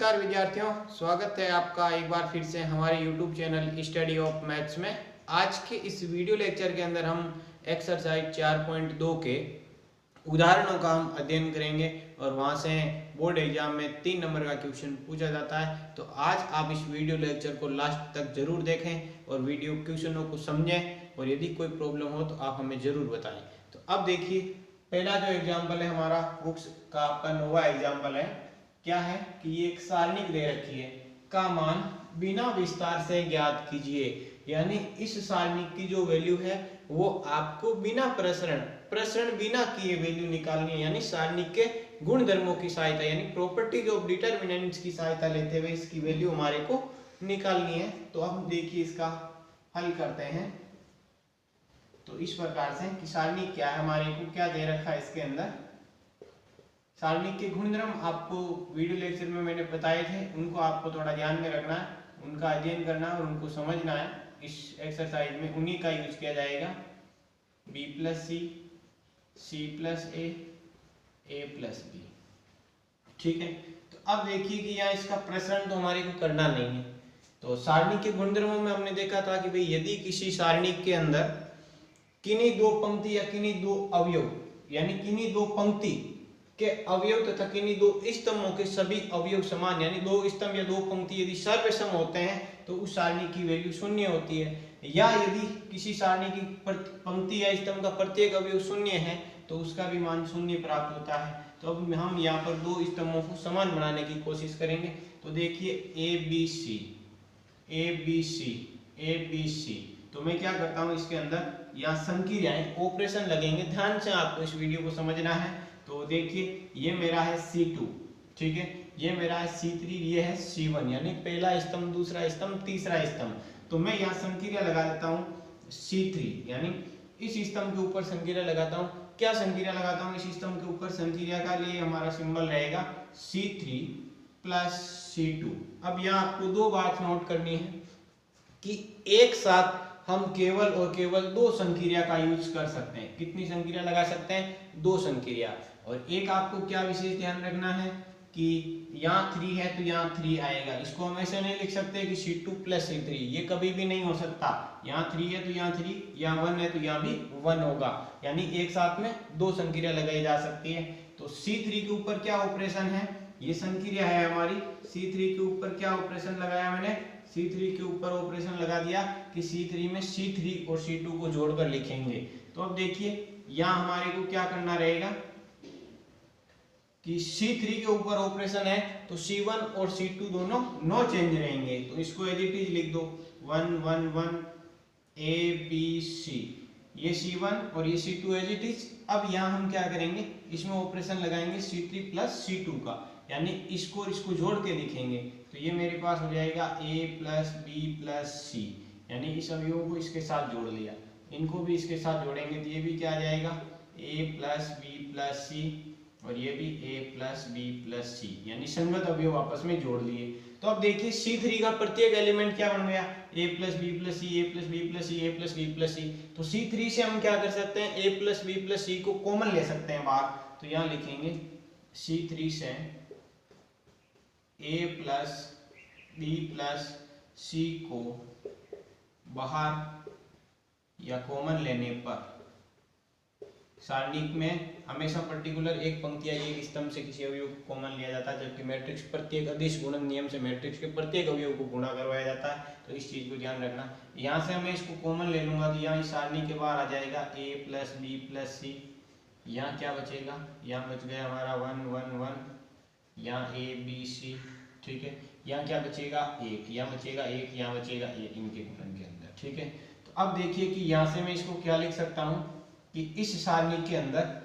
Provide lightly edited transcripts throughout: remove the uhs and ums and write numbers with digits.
नमस्कार विद्यार्थियों, स्वागत है आपका एक बार फिर से हमारे YouTube channel study of maths में। आज के इस वीडियो लेक्चर के अंदर हम एक्सरसाइज 4.2 के उदाहरणों का हम अध्ययन करेंगे और वहां से बोर्ड एग्जाम में 3 नंबर का क्वेश्चन पूछा जाता है। तो आज आप इस वीडियो लेक्चर को लास्ट तक जरूर देखें और वीडियो क्वेश्चनों को समझें, और यदि कोई प्रॉब्लम हो तो आप हमें जरूर बताएं। तो अब देखिए, पहला जो एग्जाम्पल है हमारा बुक्स का आपका नोवा एग्जाम्पल है। क्या है कि ये एक सारणिक दे रखी है, का मान बिना विस्तार से ज्ञात कीजिए। यानी इस सारणिक की जो वैल्यू है वो आपको बिना प्रसरण बिना किए वैल्यू निकालनी है। यानी सारणिक के गुण धर्मों की सहायता यानी प्रॉपर्टीज ऑफ डिटरमिनेंट्स की सहायता लेते हुए इसकी वैल्यू हमारे को निकालनी है। तो अब देखिए इसका हल करते हैं। तो इस प्रकार से कि सारणिक क्या है, हमारे को क्या दे रखा है इसके अंदर। सारणिक के गुणधर्म आपको वीडियो लेक्चर में मैंने बताए थे, उनको आपको थोड़ा ध्यान में रखना है, उनका अध्ययन करना है और उनको समझना है। इस एक्सरसाइज में उन्हीं का यूज किया जाएगा, b प्लस सी, सी प्लस ए प्लस बी। ठीक है, तो अब देखिए कि यहाँ इसका प्रसरण तो हमारे को करना नहीं है। तो सारणी के गुणधर्मों में हमने देखा था कि भाई यदि किसी सारणिक के अंदर किन्हीं दो पंक्ति या किन्हीं दो अवयव यानी किन्हीं दो पंक्ति के अवयव तथा किन्हीं दो स्तंभों के सभी अवयव समान यानी दो स्तंभ या दो पंक्ति यदि सर्वसम होते हैं तो उस सारणी की वैल्यू शून्य होती है। या यदि किसी सारणी की पंक्ति या स्तंभ का प्रत्येक अवयव शून्य है तो उसका भी मान शून्य प्राप्त होता है। तो अब हम यहाँ पर दो स्तंभों को समान बनाने की कोशिश करेंगे। तो देखिए A B C A B C A B C. तो मैं क्या करता हूँ, इसके अंदर यहाँ संक्रियाएं ऑपरेशन लगेंगे, ध्यान से आपको इस वीडियो को समझना है। तो देखिए ये मेरा है C2, ठीक है, ये मेरा है C3, ये है C1 यानी पहला स्तंभ, दूसरा स्तंभ, तीसरा स्तंभ। तो मैं यहाँ संक्रिया लगा देता हूँ C3 यानी इस स्तंभ के ऊपर संक्रिया लगाता हूँ। क्या संक्रिया लगाता हूँ इस स्तंभ के ऊपर? संक्रिया का लिए हमारा सिंबल रहेगा C3 प्लस C2। अब यहाँ आपको दो बात नोट करनी है कि एक साथ हम केवल और केवल दो संक्रिया का यूज कर सकते हैं। कितनी संक्रिया लगा सकते हैं? दो संक्रिया। और एक आपको क्या विशेष ध्यान रखना है कि यहाँ 3 है तो यहाँ 3 आएगा। इसको हम ऐसे नहीं लिख सकते कि C2 प्लस C3, ये कभी भी नहीं हो सकता। यहाँ 3 है तो यहाँ 3, यहाँ 1 है तो यहाँ भी 1 होगा। यानी एक साथ में दो संक्रिया लगाई जा सकती है। तो C3 के ऊपर क्या ऑपरेशन है? ये संक्रिया है हमारी। C3 के ऊपर क्या ऑपरेशन लगाया मैंने? C3 के ऊपर ऑपरेशन लगा दिया कि C3 में C3 और C2 को जोड़कर लिखेंगे। तो अब देखिए यहाँ हमारे को क्या करना रहेगा कि C3 के ऊपर ऑपरेशन है तो C1 और C2 दोनों नो चेंज रहेंगे। तो इसको एज इट इज लिख दो 1 1 1 A B C, ये C1 और ये C2 एज इट इज। अब यहाँ हम क्या करेंगे, इसमें ऑपरेशन लगाएंगे C3 प्लस C2 का, यानी इसको जोड़ के लिखेंगे। तो ये मेरे पास हो जाएगा A plus B plus C, यानी इस अवयवों को इसके साथ जोड़ लिया, इनको भी इसके साथ जोड़ेंगे तो ये भी क्या आ जाएगा A plus B plus C और ये भी A plus B plus C, यानी संगत अवयव आपस में जोड़ लिए। तो अब देखिए C3 का प्रत्येक एलिमेंट क्या बन गया? A plus B plus C, A plus B plus C, A plus B plus C। तो C3 से हम क्या कर सकते हैं? A plus B plus C को कॉमन ले सकते हैं बाहर। तो यहाँ लिखेंगे C3 से A plus B plus C को बाहर या कॉमन लेने पर सारणिक में हमेशा पर्टिकुलर एक पंक्ति या एक स्तंभ से किसी अवयव को कॉमन लिया जाता है, जबकि मैट्रिक्स प्रत्येक अदिश गुणन नियम से मैट्रिक्स के प्रत्येक अवयव को गुणा करवाया जाता है। तो इस चीज को ध्यान रखना। यहाँ से मैं इसको कॉमन ले लूंगा तो यहाँ इस सारणी के बाहर आ जाएगा A plus B plus C। यहाँ क्या बचेगा? यहाँ बच गया हमारा 1 1 1, यहाँ A B C, ठीक है। यहाँ क्या बचेगा? 1, यहाँ बचेगा 1, यहाँ बचेगा 1 इनके गुणन के अंदर, ठीक है। तो अब देखिए कि यहाँ से मैं इसको क्या लिख सकता हूँ कि इस सारणी के अंदर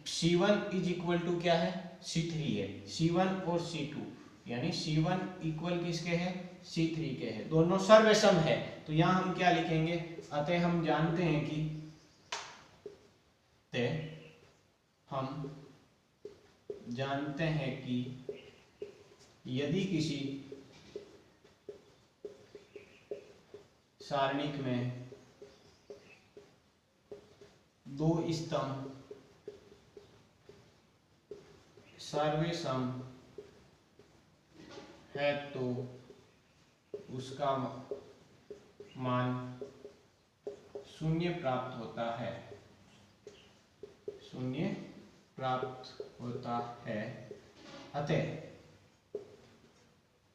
C1 इज इक्वल टू क्या है? C3 है। C1 और C2 यानी C1 इक्वल किसके है? C3 के है, दोनों सर्वसम है। तो यहाँ हम क्या लिखेंगे? अतः हम जानते हैं कि यदि किसी सारणिक में दो स्तंभ सर्वसम है तो उसका मान शून्य प्राप्त होता है, शून्य प्राप्त होता है। अतः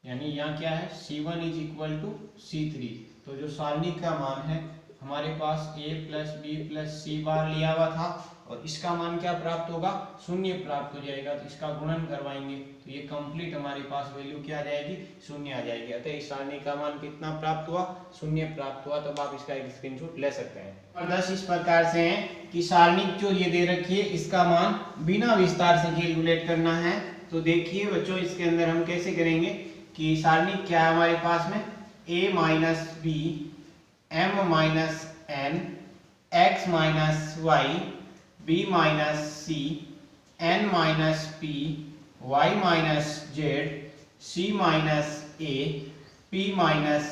यानी यहाँ क्या है, C1 is equal to C3। तो जो सारणी का मान है हमारे पास a प्लस बी प्लस सी बार लिया हुआ था और इसका मान क्या प्राप्त होगा, शून्य प्राप्त हो जाएगा। तो इसका गुणन करवाएंगे तो ये कंप्लीट हमारे पास वैल्यू क्या आ जाएगी, शून्य आ जाएगी। अतः इस सारणी का मान कितना प्राप्त हुआ, शून्य प्राप्त हुआ। तब आप इसका एक स्क्रीनशॉट ले सकते हैं। और 10 इस प्रकार से है कि सारणी जो ये दे रखी है इसका मान बिना विस्तार से कैलकुलेट करना है। तो देखिए बच्चों, इसके अंदर हम कैसे करेंगे कि सारणी क्या है हमारे पास में, a minus B m minus n x minus y b minus c n minus p y minus z c minus a p minus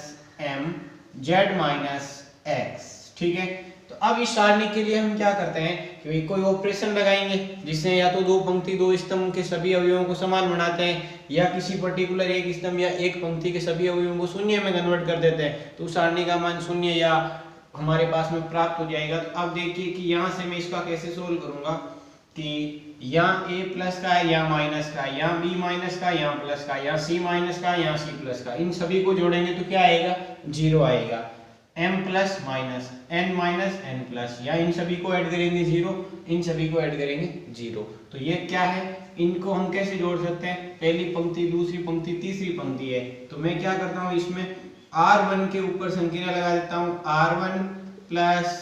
m z minus x। ठीक है, तो अब इस सारणी के लिए हम क्या करते हैं कि कोई ऑपरेशन लगाएंगे जिससे या तो दो पंक्ति दो स्तंभ के सभी अवयवों को समान बनाते हैं या किसी पर्टिकुलर एक स्तंभ या एक पंक्ति के सभी अवयवों को शून्य में कन्वर्ट कर देते हैं। तो सारणी का मान शून्य या हमारे पास में प्राप्त हो जाएगा। तो अब देखिए कि यहाँ से मैं इसका कैसे सोल्व करूंगा कि यहाँ a प्लस का है, यहाँ माइनस का है, यहाँ b माइनस का, यहाँ प्लस का, यहाँ c माइनस का, यहाँ c प्लस का। इन सभी को जोड़ेंगे तो क्या आएगा, 0 आएगा। m plus minus n minus n plus, या इन सभी को ऐड करेंगे 0, इन सभी को ऐड करेंगे 0। तो ये क्या है, इनको हम कैसे जोड़ सकते हैं, पहली पंक्ति दूसरी पंक्ति तीसरी पंक्ति है। तो मैं क्या करता हूँ, इसमें r1 के ऊपर संख्या लगा देता हूँ, r1 plus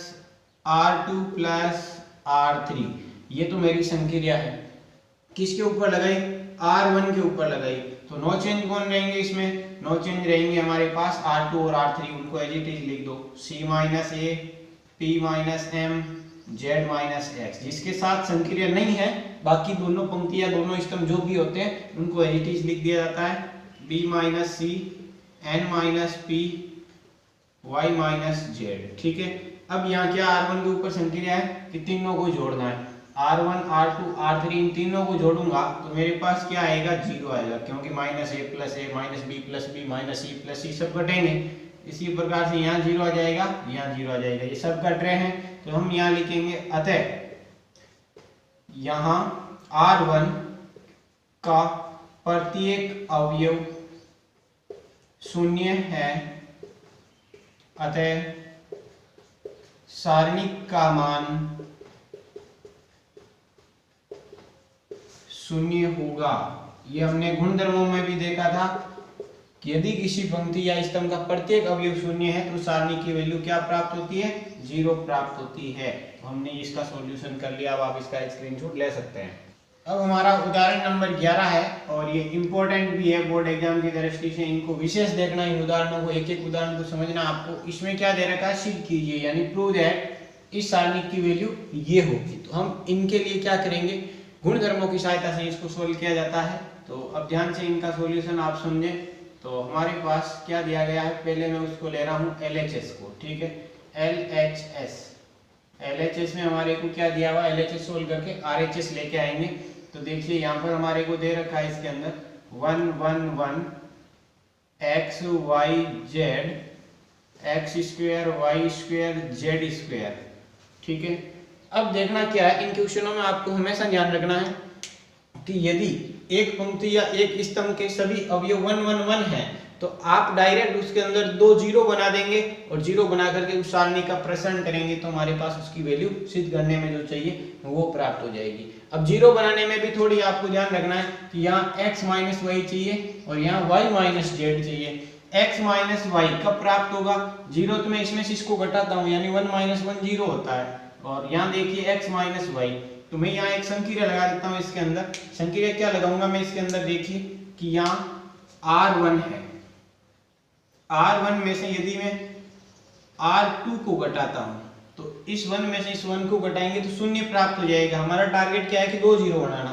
r2 plus r3। ये तो मेरी संख्या है, किसके ऊपर लगाई, r1 के ऊपर लगाई। तो नो चेंज कौन रहेंगे इसमें, नो चेंज रहेंगे हमारे पास r2 और r3, उनको एज इट इज लिख दो, c minus a p minus m z minus x। जिसके साथ संक्रिया नहीं है बाकी दोनों पंक्तियां दोनों स्तंभ जो भी होते हैं उनको एज इट इज लिख दिया जाता है, b minus c n minus p y minus z। ठीक है, अब यहाँ क्या r1 के ऊपर संक्रिया है कि तीनों को जोड़ना है, r1 r2 r3 इन तीनों को जोड़ूंगा तो मेरे पास क्या आएगा, 0 आएगा, क्योंकि minus a plus a minus b plus b minus c plus c सब घटेंगे। इसी प्रकार से यहाँ 0 आ जाएगा, यहाँ 0 आ जाएगा, ये सब घट रहे हैं। तो हम यहाँ लिखेंगे अतः यहाँ r1 का प्रत्येक अवयव शून्य है, अतः सारणी का मान शून्य होगा। ये हमने गुणधर्मों में भी देखा था कि यदि किसी पंक्ति या स्तंभ का प्रत्येक अवयव शून्य है तो सारणी की वैल्यू क्या प्राप्त होती है, 0 प्राप्त होती है। तो हमने इसका सॉल्यूशन कर लिया, अब आप इसका स्क्रीनशॉट ले सकते हैं। अब हमारा उदाहरण नंबर 11 है और ये इंपॉर्टेंट भी है बोर्ड एग्जाम की दृष्टि से, इनको विशेष देखना, इन उदाहरणों को एक एक उदाहरण को समझना आपको। इसमें क्या दे रखा है, सिद्ध कीजिए, यानी प्रूव दैट इस सारणी की वैल्यू ये होगी। तो हम इनके लिए क्या करेंगे, गुणधर्मों की सहायता से इसको सोल्व किया जाता है। तो अब ध्यान से इनका सॉल्यूशन आप समझें। तो हमारे पास क्या दिया गया है, पहले मैं उसको ले रहा हूँ LHS को। ठीक है, LHS में हमारे को क्या दिया हुआ, LHS सोल्व करके RHS लेके आएंगे। तो देखिए यहाँ पर हमारे को दे रखा है इसके अंदर 1 1 1 x y z x square y square z square. ठीक है, अब देखना क्या है, इन क्वेश्चनों में आपको हमेशा ध्यान रखना है कि यदि एक पंक्ति या एक स्तंभ के सभी अवयव 1 1 1 हैं तो आप डायरेक्ट उसके अंदर 2 0 बना देंगे और 0 बना करके उस सारणी का प्रसरण करेंगे तो हमारे पास उसकी वैल्यू सिद्ध करने में जो चाहिए वो प्राप्त हो जाएगी। अब 0 बनाने में भी थोड़ी आपको ध्यान रखना है कि यहाँ x माइनस वाई चाहिए और यहाँ y माइनस जेड चाहिए। x माइनस वाई कब प्राप्त होगा, 0, तो मैं इसमें से इसको घटाता हूँ यानी 1 माइनस 1 0 होता है। और यहाँ देखिए x माइनस वाई, तो मैं यहाँ एक संक्रिया लगा देता हूँ इसके अंदर। संक्रिया क्या लगाऊंगा मैं इसके अंदर, देखिए कि यहाँ r1 है, r1 में से यदि मैं r2 को घटाता हूँ तो इस 1 में से इस 1 को घटाएंगे तो शून्य प्राप्त हो जाएगा। हमारा टारगेट क्या है कि 2 0 बनाना,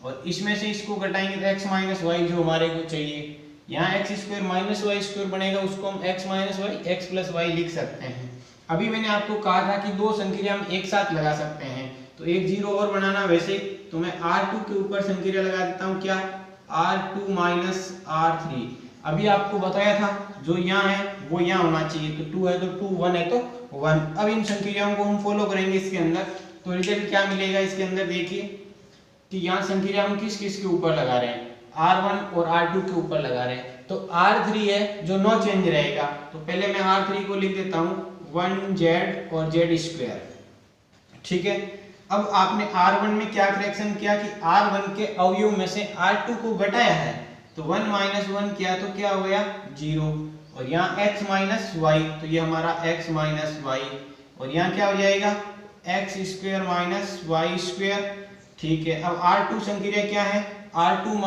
और इसमें से इसको घटाएंगे तो x माइनस वाई जो हमारे को चाहिए, यहाँ x square minus y square बनेगा, उसको हम x minus y x plus y लिख सकते हैं। अभी मैंने आपको कहा था कि 2 संक्रिया हम एक साथ लगा सकते हैं, तो एक 0 और बनाना वैसे, तो मैं r2 के ऊपर संक्रिया लगा देता हूँ, क्या r2 माइनस r3, अभी आपको बताया था जो यहाँ है वो यहाँ होना चाहिए, तो 2 है तो 2, 1 है तो 1। अब इन संक्रियाओं को हम फॉलो करेंगे इसके अंदर, तो रिजल्ट क्या मिलेगा इसके अंदर। देखिए कि यहाँ संक्रिया हम किस किस के ऊपर लगा रहे हैं, R1 और R2 के ऊपर लगा रहे हैं। तो R3 है जो नो चेंज रहेगा, तो पहले मैं R3 को लिख देता हूँ 1z और z²। ठीक है, अब आपने R1 में क्या करेक्शन किया कि R1 के अवयव में से R2 को घटाया है, तो 1 - 1 किया तो क्या हो गया 0, और यहाँ x - y, तो ये हमारा x - y, और यहाँ क्या हो जाएगा x² - y²। ठीक है, अब R2 संक्रिया क्या है R2 -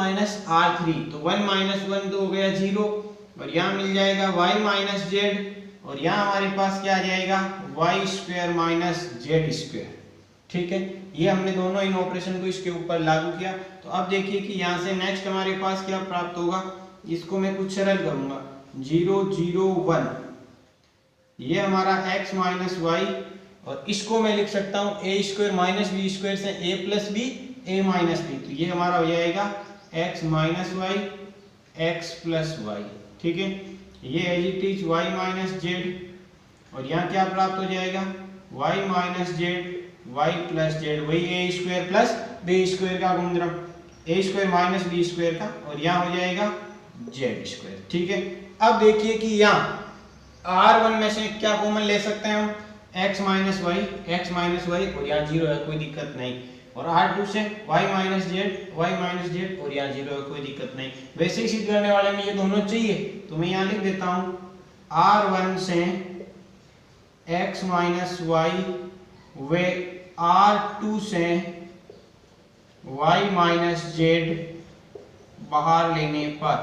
R3, तो 1 - 1 तो हो गया 0, और यहाँ मिल जाएगा y - z, और यहाँ हमारे पास क्या आ जाएगा y² - z²। ठीक है, ये हमने दोनों इन ऑपरेशन को इसके ऊपर लागू किया। तो अब देखिए कि यहाँ से नेक्स्ट हमारे पास क्या प्राप्त होगा, इसको मैं कुछ सरल करूंगा 0 0 1, ये हमारा x - y, और इसको मैं लिख सकता हूँ a² - b² से a + b a - b, तो ये हमारा हो जाएगा x - y x + y। ठीक है, ये as it is y - z, और यहाँ क्या प्राप्त हो जाएगा y - z y + z, वही a² + b² का गुणनफल, a² - b² का, और यहाँ हो जाएगा z²। ठीक है, अब देखिए कि यहाँ R1 में से क्या कॉमन ले सकते हैं हम x - y, और यहाँ 0 है कोई दिक्कत नहीं, और R2 से y - z, और यहाँ 0 है कोई दिक्कत नहीं। वैसे ही सिद्ध करने वाले में ये दोनों चाहिए, तो मैं यहाँ लिख देता हूँ R1 से x - y व R2 से y - z बाहर लेने पर।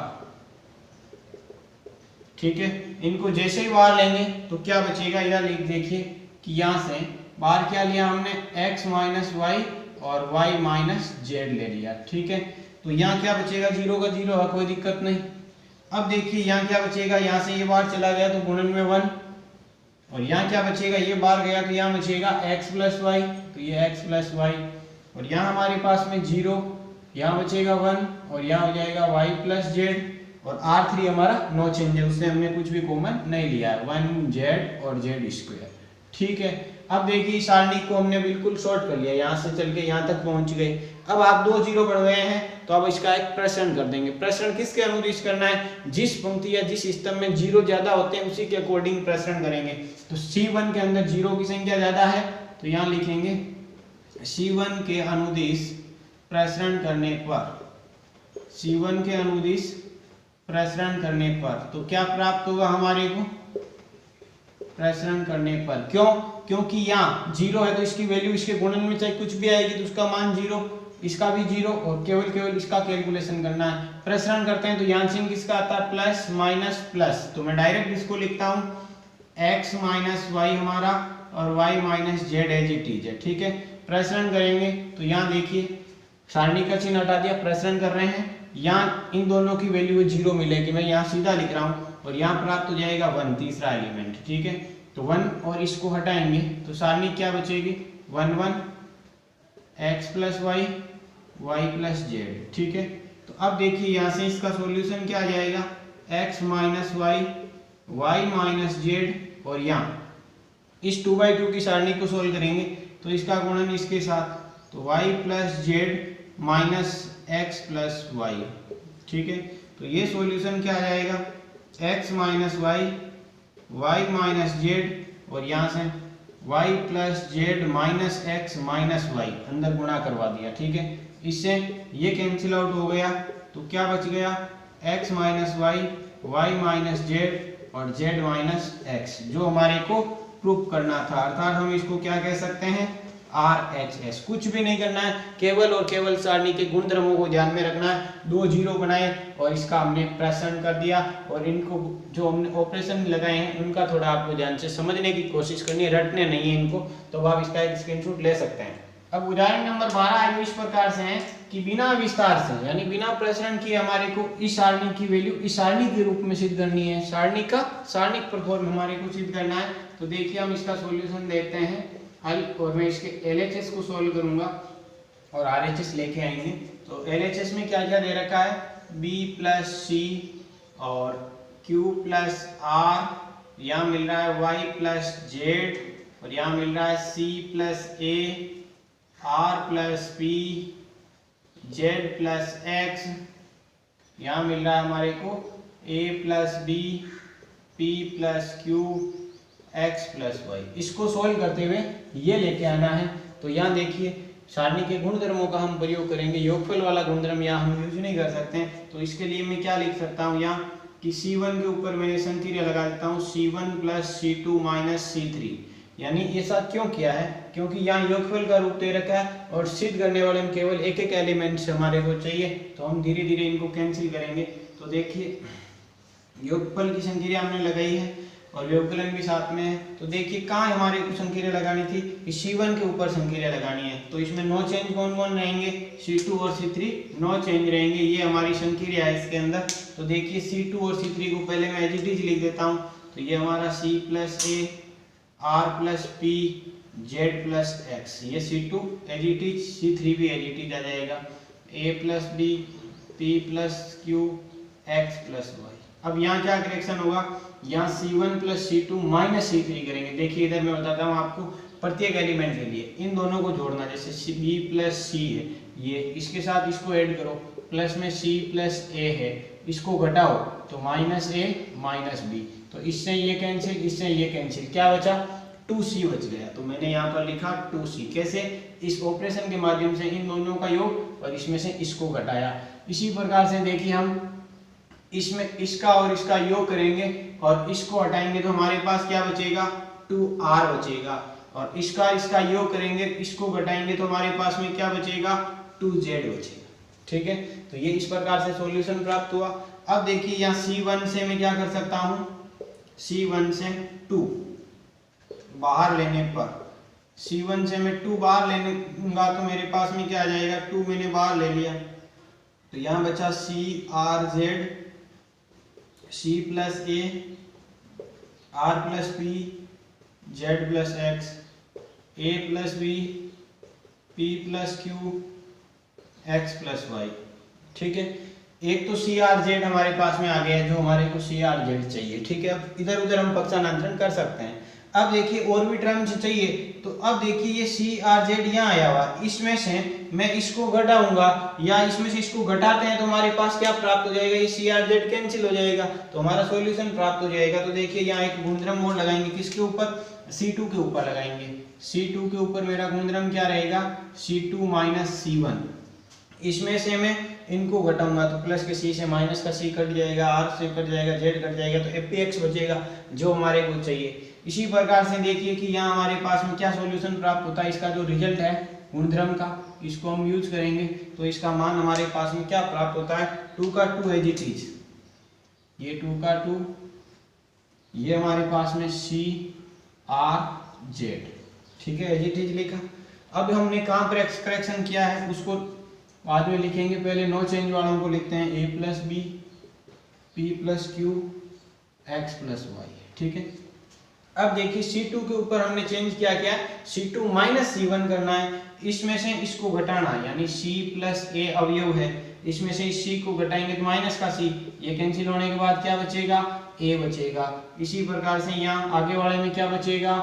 ठीक है, इनको जैसे ही बाहर लेंगे तो क्या बचेगा, यह लिख देखिए कि यहाँ से बाहर क्या लिया हमने x - y और y - z ले लिया। ठीक है, तो यहाँ क्या बचेगा 0 का 0 है कोई दिक्कत नहीं। अब देखिए यहाँ क्या बचेगा, यहाँ से ये बाहर चला गया तो गुणन में 1, और यहाँ क्या बचेगा ये बाहर गया तो यहाँ बचेगा x + y, तो ये x + y, और यहाँ हमारे पास में 0, यहाँ बचेगा 1, और यहाँ हो जाएगा y + z, और R3 हमारा नो चेंज है, उससे हमने कुछ भी कॉमन नहीं लिया है 1z और z²। ठीक है, अब देखिए सारणी को हमने बिल्कुल शॉर्ट कर लिया, यहाँ से चल के यहाँ तक पहुंच गए। अब आप 2 0 बढ़ गए हैं, तो अब इसका एक प्रसरण कर देंगे। प्रसरण किसके अनुदिश करना है, जिस पंक्ति या जिस स्तंभ में 0 ज्यादा होते हैं उसी के अकॉर्डिंग प्रसरण करेंगे। तो C1 के अंदर 0 की संख्या ज्यादा है, तो यहाँ लिखेंगे C1 के अनुदिश प्रसरण करने पर, C1 के अनुदिश प्रसरण करने पर, तो क्या प्राप्त होगा हमारे को प्रसरण करने पर। क्यों, क्योंकि यहाँ 0 है तो इसकी वैल्यू इसके गुणन में चाहे कुछ भी आएगी तो उसका मान 0, इसका भी 0, और केवल इसका कैलकुलेशन करना है। प्रसरण करते हैं तो यहाँ चिन्ह किसका आता है प्लस माइनस प्लस, तो मैं डायरेक्ट इसको लिखता हूँ x - y हमारा और y - z as it is है। ठीक है, प्रसरण करेंगे तो यहाँ देखिए सारणी का चिन्ह हटा दिया, प्रसरण कर रहे हैं, यहाँ इन दोनों की वैल्यू 0 मिलेगी, मैं यहाँ सीधा लिख रहा हूँ, और यहाँ प्राप्त हो जाएगा 1 तीसरा एलिमेंट। ठीक है, तो 1 और इसको हटाएंगे तो सारणी क्या बचेगी 1 1 x + y y + z। ठीक है, तो अब देखिए यहाँ से इसका सॉल्यूशन क्या आ जाएगा x - y y - z, और यहाँ इस 2/2 की सारणी को सोल्व करेंगे तो इसका गुणन इसके साथ, तो y + z - x + y। ठीक है, तो ये सॉल्यूशन क्या आ जाएगा x - y y - z, और यहाँ से y + z - x - y अंदर गुणा करवा दिया। ठीक है, इससे ये कैंसिल आउट हो गया, तो क्या बच गया x - y y - z और z - x, जो हमारे को प्रूफ करना था। अर्थात हम इसको क्या कह सकते हैं RHS। कुछ भी नहीं करना है, केवल और केवल सारणी के गुणधर्मों को ध्यान में रखना है। 2 0 बनाए और इसका हमने प्रसरण कर दिया, और इनको जो हमने ऑपरेशन लगाए हैं उनका थोड़ा आपको ध्यान से समझने की कोशिश करनी है, रटने नहीं है इनको, तो आप इसका एक स्क्रीनशॉट ले सकते हैं। अब उदाहरण नंबर 12 इस प्रकार से है कि बिना विस्तार से यानी बिना प्रसरण किए हमारे को इस सारणी की वैल्यू इस सारणी के रूप में सिद्ध करनी है, सारणी का सारणिक परफॉर्म हमारे को सिद्ध करना है। तो देखिए हम इसका सॉल्यूशन देखते हैं हल, और मैं इसके LHS को सोल्व करूंगा और RHS लेके आएंगे। तो LHS में क्या क्या दे रखा है b + c और Q प्लस R, यहाँ मिल रहा है Y प्लस Z, और यहाँ मिल रहा है C plus A, R plus P, Z plus X, यहाँ मिल रहा है हमारे को A plus B, P plus Q, X plus Y। इसको सोल्व करते हुए ये लेके आना है। तो यहाँ देखिए सारणी के गुणधर्मों का हम प्रयोग करेंगे, योगफल वाला गुणधर्म यहाँ हम यूज नहीं कर सकते हैं। तो इसके लिए मैं क्या लिख सकता हूँ यहाँ कि C1 के ऊपर मैं संक्रिया लगा देता हूँ C1 plus C2 minus C3। यानी ऐसा क्यों किया है, क्योंकि यहाँ योगफल का रूप दे रखा है और सिद्ध करने वाले में केवल एक एक एलिमेंट्स हमारे को चाहिए। तो हम धीरे धीरे इनको कैंसिल करेंगे। तो देखिए योगफल की संक्रिया हमने लगाई है और व्यवकलन भी साथ में है। तो देखिए कहाँ हमारे को संक्रिया लगानी थी, C1 के ऊपर संक्रिया लगानी है। तो इसमें नो चेंज कौन कौन रहेंगे, C2 और C3 नो चेंज रहेंगे। ये हमारी संक्रिया है इसके अंदर। तो देखिए C2 और C3 को पहले मैं एज इट इज लिख देता हूँ। तो ये हमारा C plus A, R plus P, Z plus X, ये C2 as it is, C3 भी एज इट इज आ जाएगा, A plus B, P plus Q, X plus Y। अब यहाँ क्या करेक्शन होगा, यहाँ C1 plus C2 minus C3 करेंगे। देखिए इधर मैं बताता हूँ आपको प्रत्येक एलिमेंट के लिए इन दोनों को जोड़ना। जैसे B प्लस C है, ये इसके साथ इसको ऐड करो, प्लस में C प्लस A है, इसको घटाओ तो माइनस A माइनस B। तो इससे ये कैंसिल, इससे ये कैंसिल, क्या बचा 2C बच गया। तो मैंने यहाँ पर लिखा 2C। कैसे, इस ऑपरेशन के माध्यम से इन दोनों का योग और इसमें से इसको घटाया। इसी प्रकार से देखिए हम इसमें इसका और इसका योग करेंगे और इसको हटाएंगे तो हमारे पास क्या बचेगा 2R बचेगा, और इसका इसका योग करेंगे, इसको घटाएंगे तो हमारे पास में क्या बचेगा 2Z बचेगा। ठीक है, तो ये इस प्रकार से सॉल्यूशन प्राप्त हुआ। अब देखिए यहाँ C1 से मैं क्या कर सकता हूँ, C1 से 2 बाहर लेने पर, C1 से मैं 2 बाहर लेगा तो मेरे पास में क्या आ जाएगा, 2 मैंने बाहर ले लिया तो यहाँ बचा CRZ, C plus A, R plus P, Z plus X, A plus B, P plus Q, X plus Y। ठीक है, एक तो CRZ हमारे पास में आ गया है जो हमारे को CRZ चाहिए। ठीक है, अब इधर उधर हम पक्षांतरण कर सकते हैं। अब देखिए और भी टर्म्स चाहिए। तो अब देखिए ये CRZ यहाँ आया हुआ, इसमें से मैं इसको घटाऊंगा या इसमें से इसको घटाते हैं तो हमारे पास क्या प्राप्त हो जाएगा, ये CRZ कैंसिल हो जाएगा तो हमारा सॉल्यूशन प्राप्त हो जाएगा। तो देखिए यहाँ एक गुणधर्म और लगाएंगे, किसके ऊपर, C2 के ऊपर लगाएंगे। C2 के ऊपर मेरा गुणधर्म क्या रहेगा, C2 माइनस C1। इसमें से मैं इनको घटाऊंगा तो प्लस के C से माइनस का C कट जाएगा, R से कट जाएगा, Z कट जाएगा, तो APX बचेगा जो हमारे को चाहिए। इसी प्रकार से देखिए कि यहाँ हमारे पास में क्या सॉल्यूशन प्राप्त होता है, इसका जो रिजल्ट है गुणधर्म का, इसको हम यूज करेंगे तो इसका मान हमारे पास में क्या प्राप्त होता है, 2 का 2 एज इट इज, ये 2 का 2, ये हमारे पास में CRZ। ठीक है, एज इट इज लिखा। अब हमने कहाँ पर करेक्शन किया है उसको बाद में लिखेंगे, पहले नो चेंज वालों को लिखते हैं, A plus B, P plus Q, X plus Y। ठीक है, अब देखिए C2 के ऊपर हमने चेंज किया, क्या C2 माइनस C1 करना है, इसमें से इसको घटाना है, यानी C प्लस A अवयव है, इसमें से इस C को घटाएंगे तो माइनस का C, ये कैंसिल होने के बाद क्या बचेगा, A बचेगा। इसी प्रकार से यहाँ आगे वाले में क्या बचेगा,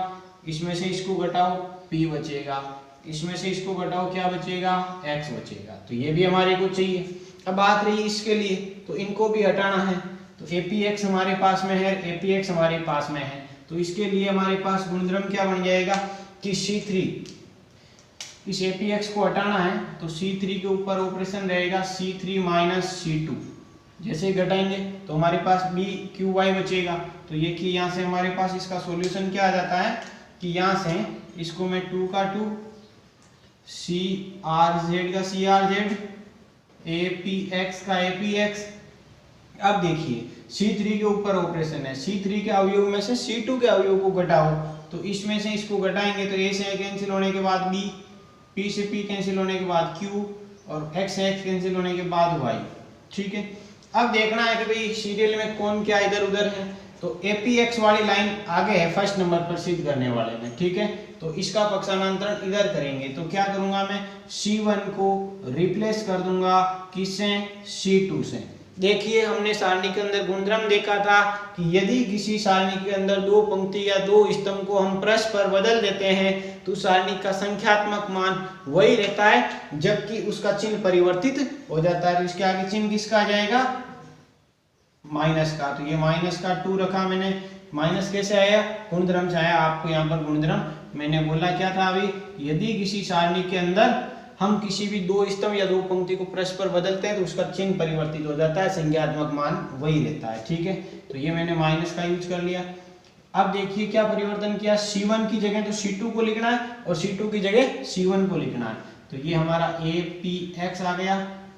इसमें से इसको घटाओ P बचेगा, इसमें से इसको घटाओ क्या बचेगा, X बचेगा। तो ये भी हमारे को चाहिए। अब बात रही इसके लिए, तो इनको भी हटाना है, तो APX हमारे पास में है, APX हमारे पास में है, तो इसके लिए हमारे पास गुणधर्म क्या बन जाएगा कि C3, इस APX को हटाना है तो C3 के ऊपर ऑपरेशन रहेगा C3 माइनस C2। जैसे घटाएंगे तो हमारे पास BQY बचेगा। तो ये कि यहाँ से हमारे पास इसका सॉल्यूशन क्या आ जाता है कि यहाँ से इसको मैं 2 का 2, CRZ का CRZ, APX का APX। अब देखिए C3 के ऊपर ऑपरेशन है, C3 के अवयव में से C2 के अवयव को घटाओ तो इसमें से इसको घटाएंगे तो A से A कैंसिल होने के बाद B, P से P कैंसिल होने के बाद Q और X से X कैंसिल होने के बाद Y। ठीक है, अब देखना है कि भाई सीरियल में कौन क्या इधर उधर है, तो APX वाली लाइन आगे है फर्स्ट नंबर पर सिद्ध करने वाले में। ठीक है, तो इसका पक्षांतरण इधर करेंगे तो क्या करूंगा मैं, C1 को रिप्लेस कर दूंगा किससे, C2 से, देखिए हमने सारणी के अंदर गुणधर्म देखा था कि यदि किसी सारणी के अंदर दो पंक्ति या दो स्तंभ को हम परस्पर बदल देते हैं तो सारणी का संख्यात्मक मान वही रहता है, जबकि उसका चिन्ह परिवर्तित हो जाता है। तो इसके आगे चिन्ह किसका आ जाएगा? माइनस का। तो ये माइनस का 2 रखा मैंने। माइनस कैसे आया? गुणधर्म से आया। आपको यहाँ पर गुणधर्म मैंने बोला क्या था अभी, यदि किसी सारणी के अंदर हम किसी भी दो स्तंभ या दो पंक्ति को परस्पर बदलते हैं तो उसका चिन्ह परिवर्तित हो जाता है, संख्यात्मक मान वही रहता है। ठीक है, तो ये मैंने माइनस का यूज कर लिया। अब देखिए क्या परिवर्तन किया, C1 की जगह तो C2 को लिखना है और C2 की जगह C1 को लिखना है। तो ये हमारा APX आ गया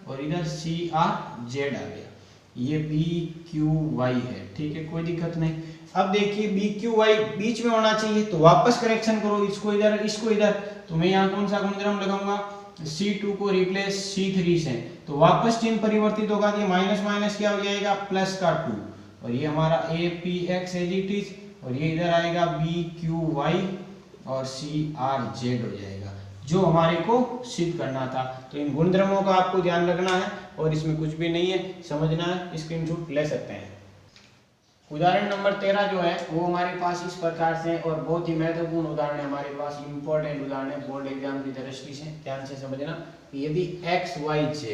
और इधर CRZ आ गया। ये BQY है। ठीक है, कोई दिक्कत नहीं। अब देखिए BQY बीच में होना चाहिए, तो वापस करेक्शन करो, इसको इधर इसको इधर। तो मैं यहाँ कौन सा गुणधर्म लगाऊंगा? C2 को रिप्लेस C3 से, तो वापस चिन्ह परिवर्तित होगा। ये माइनस माइनस क्या हो जाएगा? प्लस का 2। और ये हमारा APX एज इट इज, और ये इधर आएगा BQY और CRZ हो जाएगा, जो हमारे को सिद्ध करना था। तो इन गुणधर्मों का आपको ध्यान रखना है और इसमें कुछ भी नहीं है, समझना है, स्क्रीनशॉट ले सकते हैं। उदाहरण नंबर 13 जो है वो हमारे पास इस प्रकार से है और बहुत ही महत्वपूर्ण उदाहरण है हमारे पास, इंपॉर्टेंट उदाहरण है बोर्ड एग्जाम की दृष्टि से। ध्यान से समझना, यदि x y z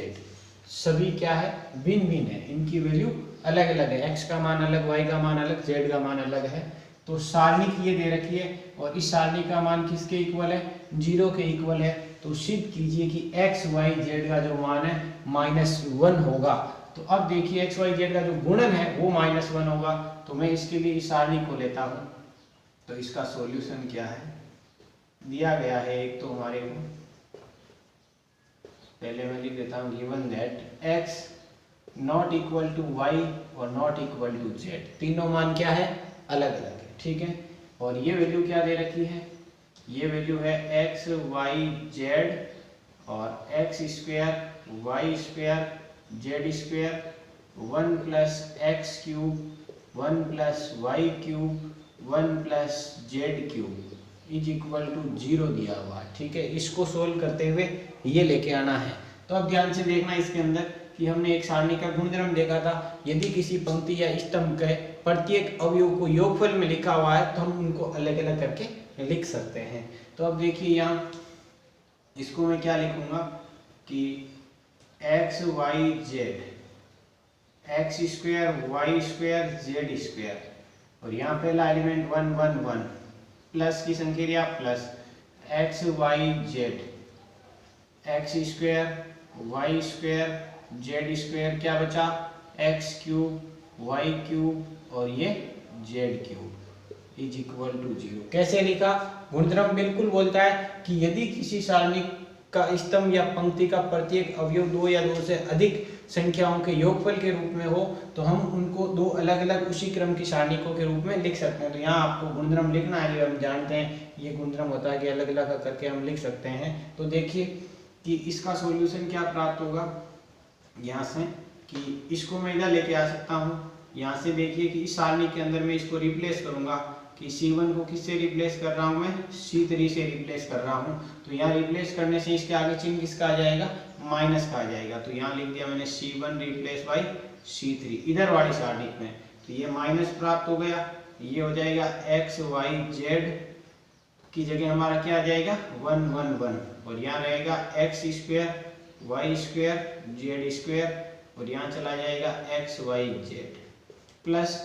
सभी क्या है? भिन्न भिन्न है, इनकी वैल्यू अलग अलग है, x का मान अलग, y का मान अलग, z का मान अलग है। तो सारणी की ये दे रखी है और इस सारणी का मान किसके इक्वल है? 0 के इक्वल है। तो सिद्ध कीजिए कि x y z का जो मान है -1 होगा। तो अब देखिए x y z का जो गुणन है वो -1 होगा। तो मैं इसके लिए इस सारणी को लेता हूं। तो इसका सॉल्यूशन क्या है दिया गया है, एक तो हमारे को पहले मैं लिख देता हूं, given that x not equal to y और नॉट इक्वल टू z, तीनों मान क्या है? अलग अलग है। ठीक है, और ये वैल्यू क्या दे रखी है? ये वैल्यू है x y z और x square y square z square 1 plus x cube 1 plus y cube 1 plus z cube is equal to 0 दिया हुआ है। ठीक है, इसको सोल्व करते हुए ये लेके आना है। तो अब ध्यान से देखना इसके अंदर कि हमने एक सारणी का गुणधर्म देखा था, यदि किसी पंक्ति या स्तंभ के प्रत्येक अवयव को योगफल में लिखा हुआ है तो हम उनको अलग अलग करके लिख सकते हैं। तो अब देखिए यहाँ इसको मैं क्या लिखूंगा कि x y z x square y square z square, और यहाँ पहला एलिमेंट 1 1 1 प्लस की संख्या plus x y z x square y square z square, क्या बचा? x क्यूब y क्यूब और ये z cube is equal to 0। कैसे लिखा? गुणधर्म बिल्कुल बोलता है कि यदि किसी सारणी का स्तंभ या पंक्ति का प्रत्येक अवयव दो या दो से अधिक संख्याओं के योगफल के रूप में हो तो हम उनको दो अलग अलग उसी क्रम की सारणिकों के रूप में लिख सकते हैं। तो यहाँ आपको गुणधर्म लिखना है, जो हम जानते हैं ये गुणधर्म होता है कि अलग अलग करके हम लिख सकते हैं। तो देखिए कि इसका सॉल्यूशन क्या प्राप्त होगा यहाँ से, कि इसको मैं इधर लेके आ सकता हूँ। यहाँ से देखिए कि इस सारणी के अंदर मैं इसको रिप्लेस करूंगा कि C1 को किससे रिप्लेस कर रहा हूँ मैं? C3 से रिप्लेस कर रहा हूँ। तो यहाँ रिप्लेस करने से इसके आगे चिन्ह किसका आ जाएगा? माइनस का आ जाएगा। तो यहाँ लिख दिया मैंने C1 रिप्लेस बाई C3 इधर वाली सारणी में। तो ये माइनस प्राप्त हो गया, ये हो जाएगा x y z की जगह हमारा क्या आ जाएगा? 1 1 1, और यहाँ रहेगा x square y square z square, और यहाँ चला जाएगा x y z प्लस।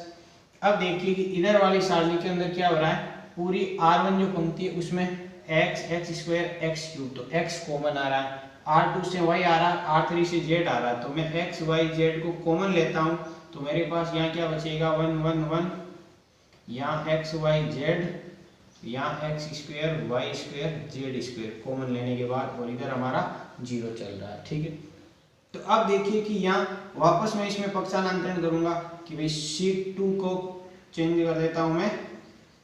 अब देखिए कि इधर वाली सारणी के अंदर क्या हो रहा है, पूरी R1 जो पंक्ति है उसमें x स्क्वायर x क्यूब, तो x कॉमन आ रहा है, R2 से y आ रहा है, R3 से z आ रहा है। तो मैं x y z को कॉमन लेता हूँ तो मेरे पास यहाँ क्या बचेगा? 1 1 1, यहाँ x y z, यहाँ x square y square z square common लेने के बाद, और इधर हमारा 0 चल रहा है। ठीक है, तो अब देखिए कि यहाँ वापस मैं इसमें पक्षांतरण करूंगा कि भाई C2 को चेंज कर देता हूं मैं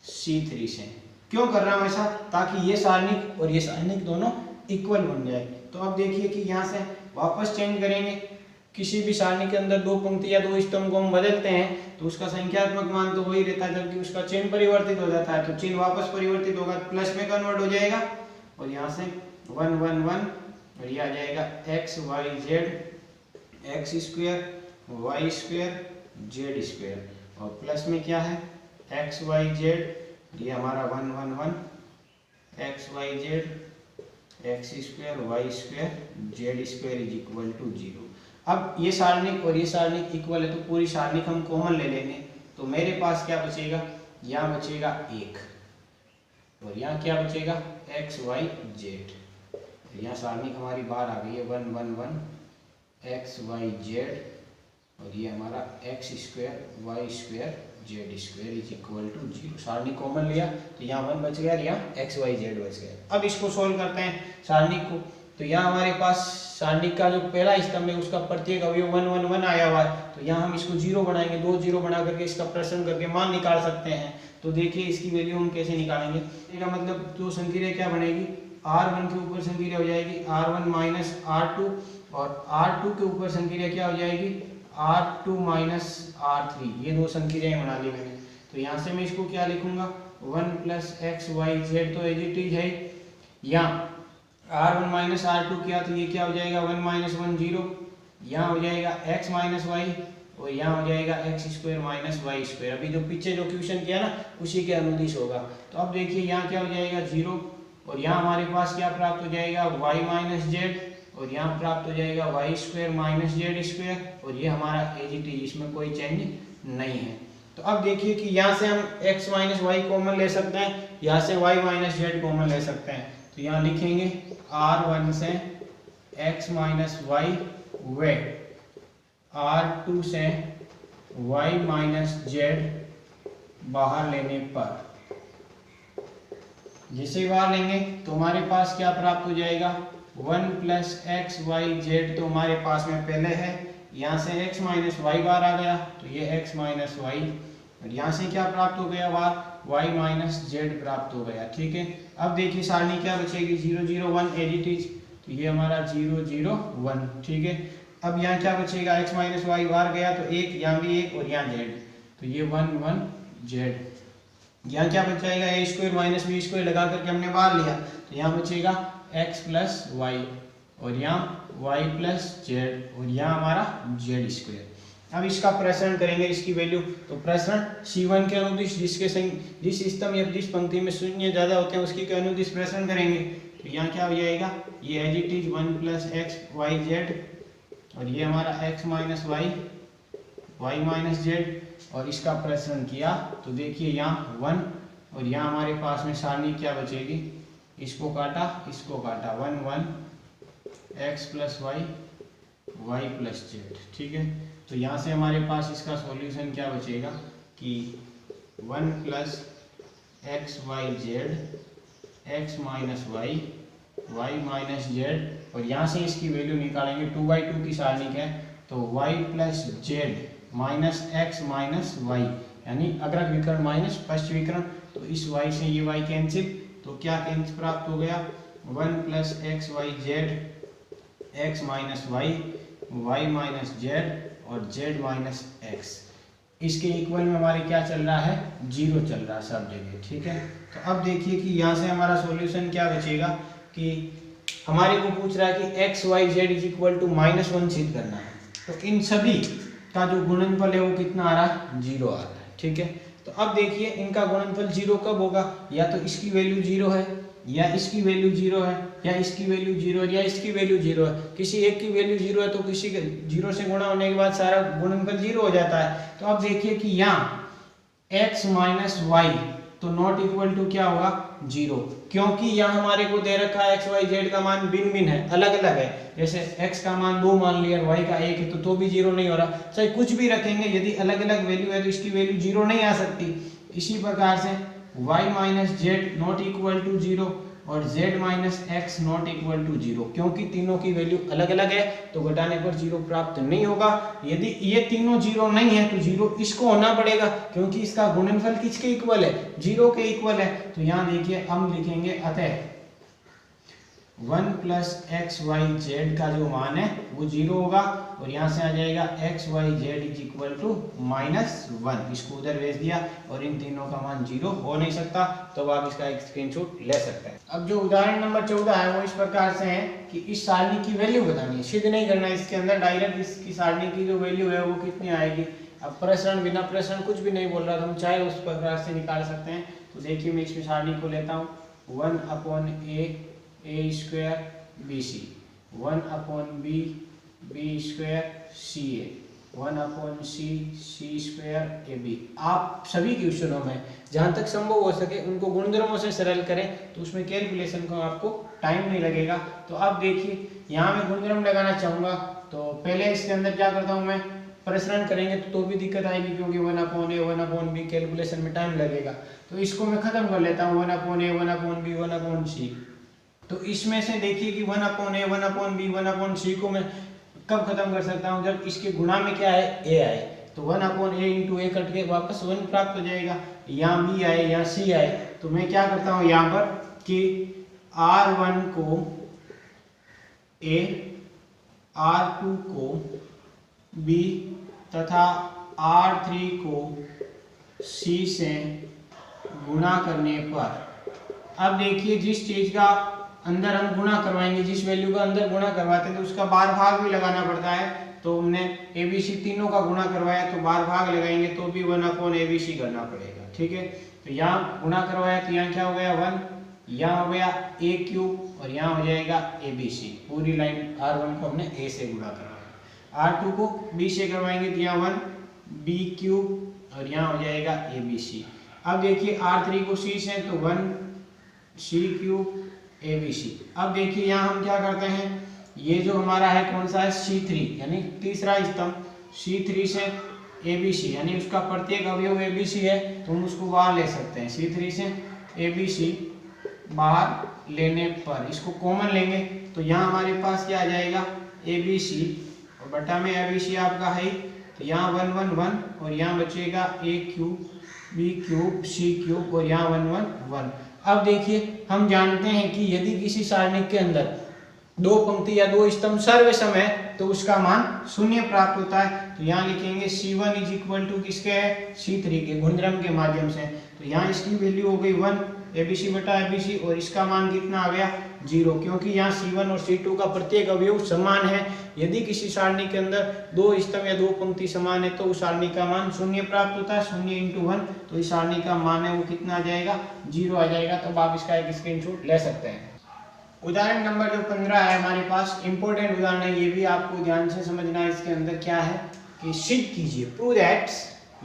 C3 से। क्यों कर रहा हूं ऐसा? ताकि ये सारणिक और ये सारणिक दोनों इक्वल बन जाए। तो अब देखिए कि यहाँ से वापस चेंज करेंगे, किसी भी सारणी के अंदर दो पंक्ति या दो स्तंभ को हम बदलते हैं तो उसका संख्यात्मक मान तो वही रहता है, जबकि उसका चिन्ह परिवर्तित हो जाता है। तो चिन्ह वापस परिवर्तित होगा, प्लस में कन्वर्ट हो जाएगा, और यहाँ से 1 1 1, और ये आ जाएगा x y z x square y square z square, और प्लस में क्या है एक्स वाई जेड, ये हमारा 1 1 1 x y z x square y square z square is equal to 0। अब ये सारणिक और ये सारणिक इक्वल है तो पूरी सारणिक हम कॉमन ले लेंगे, तो मेरे पास क्या बचेगा, यहाँ बचेगा 1 और यहाँ क्या बचेगा एक्स वाई जेड। यहाँ सारणिक हमारी बाहर आ गई है 1 1 1 एक्स वाई जेड, और ये हमारा x square y square z square is equal to 0। सारणी कॉमन लिया तो यहाँ 1 बच गया, यहाँ एक्स वाई जेड बच गया। अब इसको सोल्व करते हैं सारणी को, तो यहाँ हमारे पास सारणी का जो पहला स्तंभ है उसका प्रत्येक अवयव 1 1 1 आया हुआ है, तो यहाँ हम इसको 0 बनाएंगे, 2 0 बना करके इसका प्रश्न करके मान निकाल सकते हैं। तो देखिए इसकी वैल्यू हम कैसे निकालेंगे, इसका मतलब दो संक्रिया क्या बनेगी, R1 के ऊपर संक्रिया हो जाएगी R1 माइनस R2, और R2 के ऊपर संक्रिया क्या हो जाएगी R2 माइनस R3, ये दो संक्रियाएं बना ली मैंने। तो यहाँ से मैं इसको क्या लिखूंगा 1 प्लस एक्स वाई जेड, तो एज इट इज है, यहाँ R1 माइनस R2 किया तो ये क्या हो जाएगा 1 माइनस 1 0, यहाँ हो जाएगा x माइनस वाई, और यहाँ हो जाएगा x square minus y square. अभी जो पीछे जो क्वेश्चन किया ना उसी के अनुदिश होगा। तो अब देखिए यहाँ क्या हो जाएगा 0, और यहाँ हमारे पास क्या प्राप्त हो जाएगा y माइनस जेड, और यहाँ प्राप्त हो जाएगा y square minus z square, और ये हमारा एज इट इज, इसमें कोई चेंज नहीं है। तो अब देखिए कि यहाँ से हम x माइनस वाई कॉमन ले सकते हैं, यहाँ से y माइनस जेड कॉमन ले सकते हैं। तो यहाँ लिखेंगे R1 से x माइनस वाई व R2 से y माइनस जेड बाहर लेने पर, जिसे बाहर लेंगे तो हमारे पास क्या प्राप्त हो जाएगा 1 प्लस एक्स वाई जेड, तो हमारे पास में पहले है, यहाँ से x माइनस वाई बाहर आ गया तो ये x माइनस वाई, और यहाँ से क्या प्राप्त हो गया बाहर y माइनस जेड प्राप्त हो गया। ठीक है, अब देखिए सारणी क्या बचेगी 0 0 1 एज इट इज, तो ये हमारा 0 0 1। ठीक है, अब यहाँ क्या बचेगा x माइनस वाई बाहर गया तो 1, यहाँ भी 1 और यहाँ z, तो ये 1 1 z। यहाँ क्या बच जाएगा a square minus b square लगा करके हमने बाहर लिया, तो यहाँ बचेगा x प्लस वाई, और यहाँ y प्लस जेड, और यहाँ हमारा जेड स्क्वायर। अब इसका प्रसरण करेंगे इसकी वैल्यू, तो प्रसरण C1 के अनुदिश जिस स्तंभ या जिस पंक्ति में शून्य ज्यादा होते हैं उसकी के अनुदिश प्रसरण करेंगे। तो यहाँ क्या हो जाएगा ये as it is 1 plus x y z, और ये हमारा x minus y y minus z, और इसका प्रसरण किया तो देखिए यहाँ 1, और यहाँ हमारे पास में सारणी क्या बचेगी, इसको काटा 1 1 x plus y y plus z. ठीक है, तो यहाँ से हमारे पास इसका सॉल्यूशन क्या बचेगा कि 1 plus x y z x minus y y minus z, और यहाँ से इसकी वैल्यू निकालेंगे 2/2 की सारणिक है, तो y plus z minus x minus y, यानी अग्रक विकर्ण माइनस पश्च विकर्ण, तो इस y से ये y कैंसिल, तो क्या कैंसिल प्राप्त हो गया 1 plus x y z x minus y y minus z और z माइनस एक्स। इसके इक्वल में हमारे क्या चल रहा है 0 चल रहा है सब जगह। ठीक है, तो अब देखिए कि यहाँ से हमारा सॉल्यूशन क्या बचेगा कि हमारे को पूछ रहा है कि x y z is equal to -1 सिद्ध करना है, तो इन सभी का जो गुणनफल है वो कितना आ रहा है 0 आ रहा है। ठीक है, तो अब देखिए इनका गुणनफल 0 कब होगा, या तो इसकी वैल्यू 0 है, या इसकी वैल्यू 0 है, या इसकी वैल्यू 0 है, या इसकी वैल्यू 0 है। किसी एक की वैल्यू 0 है तो किसी के 0 से गुणा होने के बाद सारा गुणनफल 0 हो जाता है। तो अब देखिए कि यहाँ x माइनस वाई तो नॉट इक्वल टू क्या होगा 0, क्योंकि यहाँ हमारे को दे रखा है एक्स वाई जेड का मान भिन्न भिन्न है, अलग अलग है। जैसे x का मान 2 मान लिया, y का 1 है तो भी 0 नहीं हो रहा। चाहे कुछ भी रखेंगे, यदि अलग अलग वैल्यू है तो इसकी वैल्यू 0 नहीं आ सकती। इसी प्रकार से y minus z not equal to 0 और z minus x not equal to 0, क्योंकि तीनों की वैल्यू अलग अलग है तो घटाने पर 0 प्राप्त नहीं होगा। यदि ये तीनों 0 नहीं है तो 0 इसको होना पड़ेगा, क्योंकि इसका गुणनफल किसके इक्वल है 0 के इक्वल है। तो यहाँ देखिए हम लिखेंगे अतः 1 प्लस एक्स वाई जेड का जो मान है वो 0 होगा और यहाँ से आ जाएगा x y z is equal to -1। इसको उधर भेज दिया और इन तीनों का मान 0 हो नहीं सकता, तो आप इसका एक स्क्रीनशॉट ले सकते हैं। अब जो उदाहरण नंबर 14 है वो इस प्रकार से है कि इस सारणी की वैल्यू बतानी है, सिद्ध नहीं करना है इसके अंदर, डायरेक्ट इसकी सारणी की जो वैल्यू है वो कितनी आएगी। अब प्रसरण बिना प्रसरण कुछ भी नहीं बोल रहा, तो हम चाहे उस प्रकार से निकाल सकते हैं। तो देखिए मैं इसमें सारणी को लेता हूँ 1/a a square b c, 1/b b square c a, 1/c c square a b. आप सभी क्वेश्चनों में जहाँ तक संभव हो सके उनको गुणधर्मों से सरल करें, तो उसमें कैलकुलेशन को आपको टाइम नहीं लगेगा। तो अब देखिए यहाँ मैं गुणधर्म लगाना चाहूँगा, तो पहले इसके अंदर क्या करता हूँ मैं, प्रसरण करेंगे तो भी दिक्कत आएगी क्योंकि 1/a 1/b कैलकुलेशन में टाइम लगेगा। तो इसको मैं खत्म कर लेता हूँ 1/a 1/b 1/c। तो इसमें से देखिए कि 1/a 1/b 1/c को मैं कब खत्म कर सकता हूँ, जब इसके गुणा में क्या है a आए, तो 1/a इंटू a कट के वापस 1 प्राप्त हो जाएगा। यहाँ b आए यहाँ c आए, तो मैं क्या करता हूँ यहाँ पर कि r1 को a r2 को b तथा r3 को c से गुणा करने पर, अब देखिए जिस चीज का अंदर हम गुणा करवाएंगे, जिस वैल्यू का अंदर गुणा करवाते हैं तो उसका बार भाग भी लगाना पड़ता है। तो हमने ABC तीनों का गुणा करवाया तो बार भाग लगाएंगे तो भी 1/ABC करना पड़ेगा, ठीक है। तो यहाँ गुणा करवाया तो यहाँ क्या हो गया 1, यहाँ हो गया a क्यूब और यहाँ हो जाएगा ABC। पूरी लाइन R1 को हमने a से गुणा करवाया, R2 को b से करवाएंगे तो यहाँ 1 b क्यूब और यहाँ हो जाएगा ABC। अब देखिए R3 को c से तो 1 c क्यूब ABC। अब देखिए यहाँ हम क्या करते हैं, ये जो हमारा है कौन सा है C3 यानी तीसरा स्तंभ, C3 से ABC यानी उसका प्रत्येक अवयव ABC है तो हम उसको बाहर ले सकते हैं। C3 से ABC बाहर लेने पर इसको कॉमन लेंगे तो यहाँ हमारे पास क्या आ जाएगा ABC और बटा में ABC आपका है, तो यहाँ 1 1 1 और यहाँ बचेगा a cube b cube c cube और यहाँ 1 1 1। अब देखिए हम जानते हैं कि यदि किसी सारणी के अंदर दो पंक्ति या दो स्तंभ सर्वसम है तो उसका मान 0 प्राप्त होता है। तो यहाँ लिखेंगे C1 इज इक्वल टू किसके है C3 के गुणधर्म के माध्यम से। तो यहाँ इसकी वैल्यू हो गई 1 ABC बटा ABC और इसका मान कितना आ गया 0, क्योंकि यहाँ C1 और C2 का प्रत्येक अवयव समान है। यदि किसी सारणी के अंदर दो स्तंभ या दो पंक्ति समान है तो उस सारणी का मान 0 प्राप्त होता है, 0 इंटू 1, तो इस सारणी का मान है वो कितना आ जाएगा 0 आ जाएगा। तो आप इसका एक स्क्रीनशॉट ले सकते हैं। उदाहरण नंबर जो 15 है हमारे पास, इंपॉर्टेंट उदाहरण है, ये भी आपको ध्यान से समझना है। इसके अंदर क्या है कि सिद्ध कीजिए, प्रूव दैट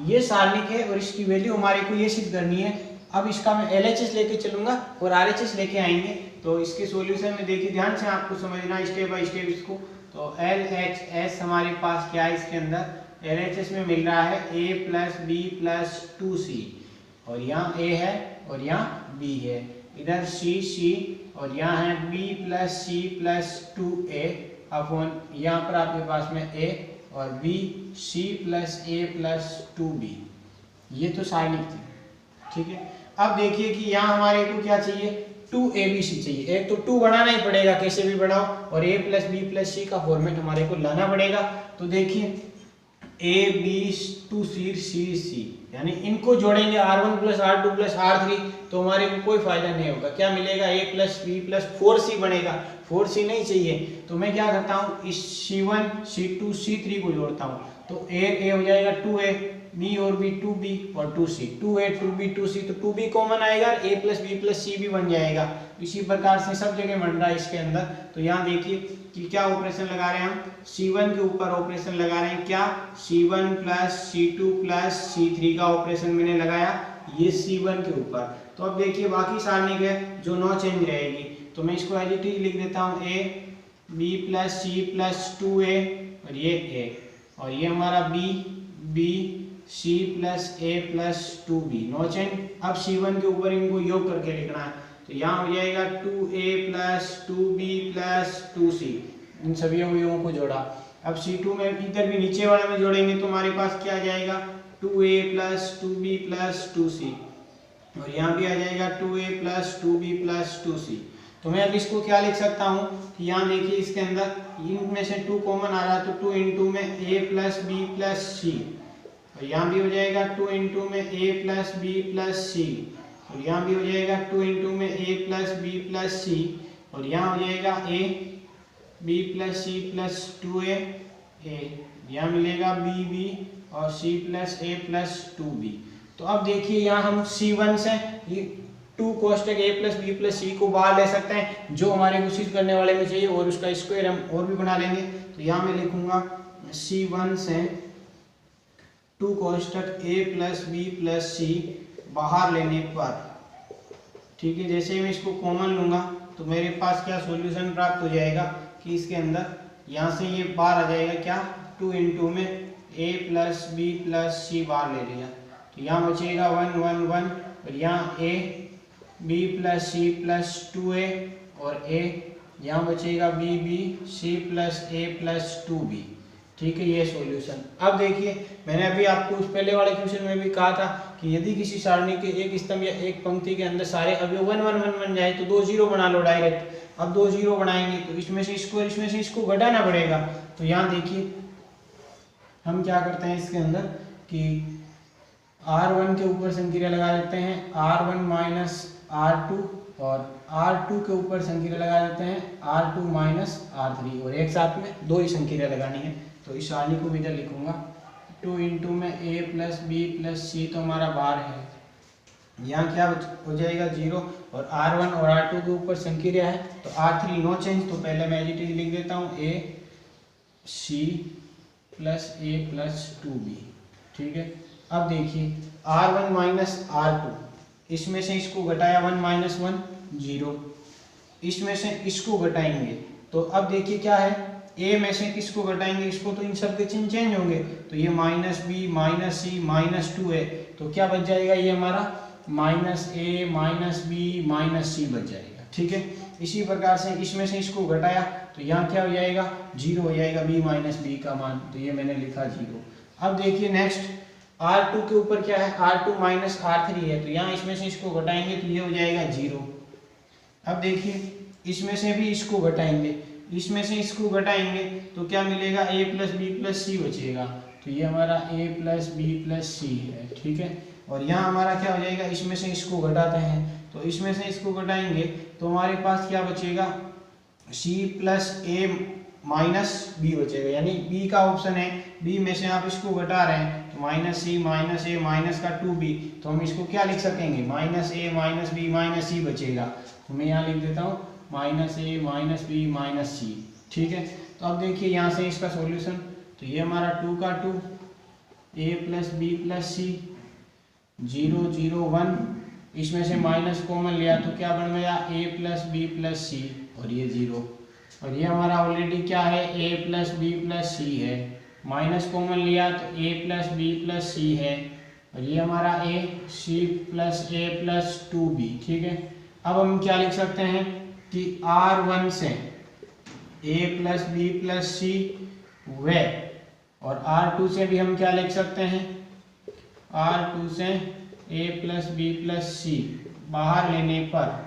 ये सारणिक है और इसकी वैल्यू हमारे को ये सिद्ध करनी है। अब इसका मैं LHS लेके चलूंगा और RHS लेके आएंगे, तो इसके सॉल्यूशन में देखिए ध्यान से आपको समझना स्टेप बाय स्टेप इसको। तो LHS हमारे पास क्या है, इसके अंदर LHS में मिल रहा है a plus b plus 2c और यहाँ a है और यहाँ b है, इधर c और यहाँ है b plus c plus 2a upon यहाँ पर आपके पास में a और b c plus a plus 2b। ये तो सारणिक थी, ठीक है। अब देखिए कि यहाँ हमारे को क्या चाहिए 2ABC चाहिए। एक तो 2 बढ़ाना ही पड़ेगा, कैसे भी बढ़ाओ, और a plus b plus c का फॉर्मेट हमारे को लाना पड़ेगा। तो देखिए a b 2c c यानी इनको जोड़ेंगे R1 plus R2 plus R3 तो हमारे को कोई फायदा नहीं होगा। क्या मिलेगा a plus b plus 4c बनेगा, 4c नहीं चाहिए। तो मैं क्या करता हूँ इस C1 C2 C3 को जोड़ता हूँ, तो a हो जाएगा 2a, b और b 2b और 2c, 2a 2b 2c, तो 2b कॉमन आएगा, a plus b plus c भी बन जाएगा। इसी प्रकार से सब जगह बन रहा है इसके अंदर। तो यहाँ देखिए कि क्या ऑपरेशन लगा रहे हैं हम, C1 के ऊपर ऑपरेशन लगा रहे हैं, क्या C1 plus C2 plus C3 का ऑपरेशन मैंने लगाया ये C1 के ऊपर। तो अब देखिए बाकी सारणी के जो नो चेंज रहेगी, तो मैं इसको एज इट इज लिख देता हूँ a b plus c plus 2a और ये a और ये हमारा b c plus a plus 2b no change. अब C1 के ऊपर इनको योग करके लिखना है, तो यहाँ हो जाएगा 2a plus 2b plus 2c, इन सभी अवयवों को जोड़ा। अब C2 में इधर भी नीचे वाले में जोड़ेंगे तो हमारे पास क्या आ जाएगा 2a plus 2b plus 2c और यहाँ भी आ जाएगा 2a plus 2b plus 2c। तो मैं अब इसको क्या लिख सकता हूँ कि यहाँ देखिए इसके अंदर इनमें से 2 कॉमन आ रहा है, तो 2 इंटू में a plus b plus c, और यहाँ भी हो जाएगा 2 इंटू में a plus b plus c, और यहाँ भी हो जाएगा 2 इंटू में a plus b plus c, और यहाँ हो जाएगा a b plus c plus 2a, यहाँ मिलेगा b b और c plus a plus 2b। तो अब देखिए यहाँ हम c1 से 2 कोष्टक a plus b plus c को बाहर ले सकते हैं जो हमारे को सिद्ध करने वाले में चाहिए, और उसका स्क्वायर हम और भी बना लेंगे। तो यहाँ मैं लिखूंगा c1 से 2 कोष्टक a प्लस बी प्लस सी बाहर लेने पर, ठीक है, जैसे मैं इसको कॉमन लूंगा तो मेरे पास क्या सॉल्यूशन प्राप्त हो जाएगा कि इसके अंदर यहाँ से ये बाहर आ जाएगा क्या, 2 इंटू में a प्लस बी प्लस सी बाहर ले लिया, तो यहाँ बचेगा 1 1 1, और यहाँ a b plus c plus 2a, और a यहाँ बचेगा b b c plus a plus 2b। ठीक है, ये सॉल्यूशन। अब देखिए मैंने अभी आपको उस पहले वाले क्वेश्चन में भी कहा था कि यदि किसी सारणी के एक स्तंभ या एक पंक्ति के अंदर सारे अवयव 1 1 1 बन जाए तो 2 0 बना लो डायरेक्ट। अब 2 0 बनाएंगे तो इसमें से इसको और इसमें से इसको घटाना पड़ेगा। तो यहाँ देखिए हम क्या करते हैं इसके अंदर कि R1 के ऊपर संक्रिया लगा देते हैं R1 माइनस R2, और R2 के ऊपर संक्रिया लगा देते हैं R2 माइनस R3, और एक साथ में 2 ही संक्रिया लगानी है। तो इस सारणी को भी इधर लिखूंगा 2 इंटू में a प्लस बी प्लस सी, तो हमारा बार है, यहाँ क्या हो जाएगा 0, और R1 और R2 के ऊपर संक्रिया है तो R3 नो चेंज, तो पहले मैं एज इट इज लिख देता हूँ a c plus a plus 2b। ठीक है, अब देखिए R1 माइनस R2, इसमें से इसको घटाया 1 माइनस 1 0, इसमें से इसको घटाएंगे तो अब देखिए क्या है, a में से किसको घटाएंगे इसको, तो इन सब के चिन्ह चेंज होंगे, तो ये माइनस बी माइनस सी माइनस 2 है, तो क्या बच जाएगा ये हमारा minus a minus B minus c बच जाएगा। ठीक है, इसी प्रकार से इसमें से इसको घटाया तो यहाँ क्या हो जाएगा 0 हो जाएगा b माइनस बी का मान, तो ये मैंने लिखा 0। अब देखिए नेक्स्ट R2 के ऊपर क्या है, R2 माइनस R3 है, तो यहाँ इसमें से इसको घटाएंगे तो ये हो जाएगा 0। अब देखिए इसमें से भी इसको घटाएंगे, इसमें से इसको घटाएंगे तो क्या मिलेगा a प्लस बी प्लस सी बचेगा, तो ये हमारा a प्लस बी प्लस सी है। ठीक है, और यहाँ हमारा क्या हो जाएगा, इसमें से इसको घटाते हैं तो इसमें से इसको घटाएंगे तो हमारे पास क्या बचेगा c plus a minus b बचेगा, यानी b का ऑप्शन है, b में से आप इसको घटा रहे हैं तो minus C minus a minus का 2b, तो हम इसको क्या लिख सकेंगे minus a minus B minus C बचेगा, तो मैं यहाँ लिख देता हूँ minus a minus B minus C. ठीक है, तो अब देखिए यहाँ से इसका सॉल्यूशन, तो ये हमारा 2 का 2 a plus b plus c 0 0 1, इसमें से माइनस कॉमन लिया तो क्या बन गया a plus b plus c, और ये 0, और ये हमारा ऑलरेडी क्या है a प्लस बी प्लस सी है, माइनस कॉमन लिया तो a प्लस बी प्लस सी है, और ये हमारा a c plus a plus 2b। ठीक है, अब हम क्या लिख सकते हैं कि R1 से a प्लस बी प्लस सी व, और R2 से भी हम क्या लिख सकते हैं R2 से a प्लस बी प्लस सी बाहर लेने पर,